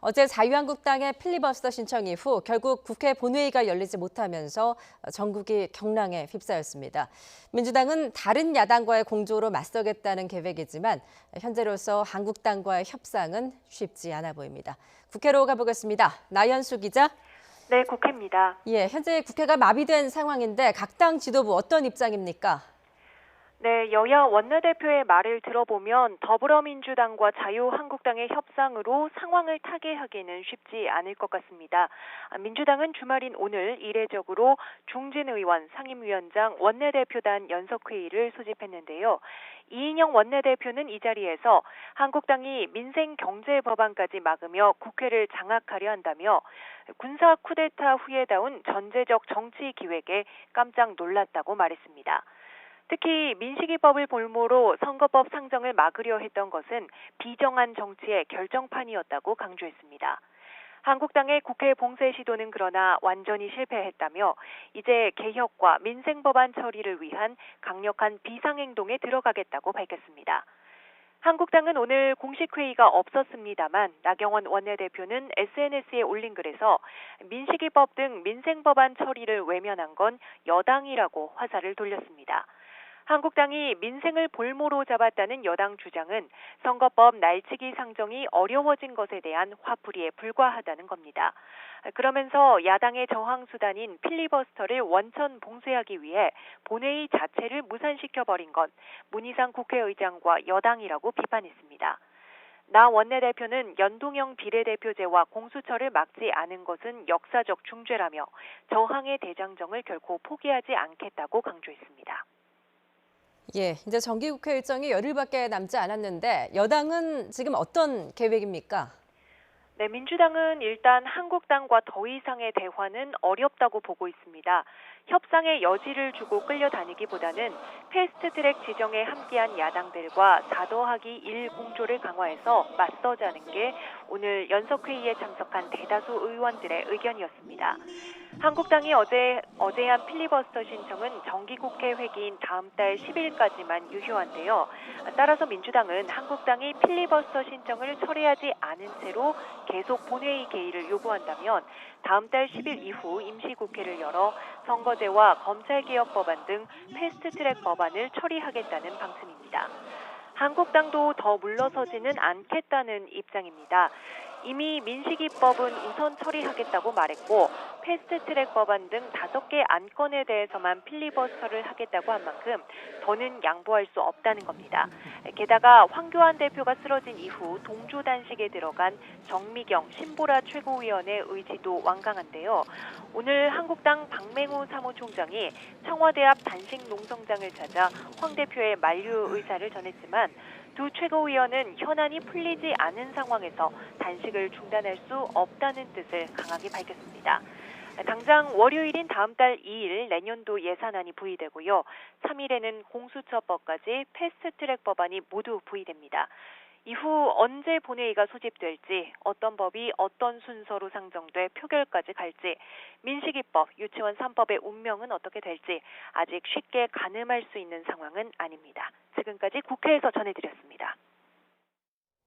어제 자유한국당의 필리버스터 신청 이후 결국 국회 본회의가 열리지 못하면서 전국이 경랑에 휩싸였습니다. 민주당은 다른 야당과의 공조로 맞서겠다는 계획이지만 현재로서 한국당과의 협상은 쉽지 않아 보입니다. 국회로 가보겠습니다. 나연수 기자. 네, 국회입니다. 현재 국회가 마비된 상황인데 각 당 지도부 어떤 입장입니까? 네, 여야 원내대표의 말을 들어보면 더불어민주당과 자유한국당의 협상으로 상황을 타개하기는 쉽지 않을 것 같습니다. 민주당은 주말인 오늘 이례적으로 중진 의원, 상임위원장, 원내대표단 연석회의를 소집했는데요. 이인영 원내대표는 이 자리에서 한국당이 민생 경제 법안까지 막으며 국회를 장악하려 한다며 군사 쿠데타 후에 다운 전제적 정치 기획에 깜짝 놀랐다고 말했습니다. 특히 민식이법을 볼모로 선거법 상정을 막으려 했던 것은 비정한 정치의 결정판이었다고 강조했습니다. 한국당의 국회 봉쇄 시도는 그러나 완전히 실패했다며 이제 개혁과 민생법안 처리를 위한 강력한 비상행동에 들어가겠다고 밝혔습니다. 한국당은 오늘 공식 회의가 없었습니다만 나경원 원내대표는 SNS에 올린 글에서 민식이법 등 민생법안 처리를 외면한 건 여당이라고 화살을 돌렸습니다. 한국당이 민생을 볼모로 잡았다는 여당 주장은 선거법 날치기 상정이 어려워진 것에 대한 화풀이에 불과하다는 겁니다. 그러면서 야당의 저항 수단인 필리버스터를 원천 봉쇄하기 위해 본회의 자체를 무산시켜버린 건 문희상 국회의장과 여당이라고 비판했습니다. 나 원내대표는 연동형 비례대표제와 공수처를 막지 않은 것은 역사적 중죄라며 저항의 대장정을 결코 포기하지 않겠다고 강조했습니다. 이제 정기국회 일정이 열흘밖에 남지 않았는데 여당은 지금 어떤 계획입니까? 네, 민주당은 일단 한국당과 더 이상의 대화는 어렵다고 보고 있습니다. 협상의 여지를 주고 끌려다니기보다는 패스트트랙 지정에 함께한 야당들과 4더하기1 공조를 강화해서 맞서자는 게 오늘 연석회의에 참석한 대다수 의원들의 의견이었습니다. 한국당이 어제한 필리버스터 신청은 정기국회 회기인 다음 달 10일까지만 유효한데요. 따라서 민주당은 한국당이 필리버스터 신청을 철회하지 않은 채로 계속 본회의 개의를 요구한다면 다음 달 10일 이후 임시국회를 열어 선거제와 검찰개혁 법안 등 패스트트랙 법안을 처리하겠다는 방침입니다. 한국당도 더 물러서지는 않겠다는 입장입니다. 이미 민식이법은 우선 처리하겠다고 말했고 패스트트랙 법안 등 5개 안건에 대해서만 필리버스터를 하겠다고 한 만큼 더는 양보할 수 없다는 겁니다. 게다가 황교안 대표가 쓰러진 이후 동조 단식에 들어간 정미경, 신보라 최고위원의 의지도 완강한데요. 오늘 한국당 박맹우 사무총장이 청와대 앞 단식 농성장을 찾아 황 대표의 만류 의사를 전했지만 두 최고위원은 현안이 풀리지 않은 상황에서 단식을 중단할 수 없다는 뜻을 강하게 밝혔습니다. 당장 월요일인 다음 달 2일 내년도 예산안이 부의되고요. 3일에는 공수처법까지 패스트트랙 법안이 모두 부의됩니다. 이후 언제 본회의가 소집될지, 어떤 법이 어떤 순서로 상정돼 표결까지 갈지, 민식이법, 유치원 3법의 운명은 어떻게 될지 아직 쉽게 가늠할 수 있는 상황은 아닙니다. 지금까지 국회에서 전해드렸습니다.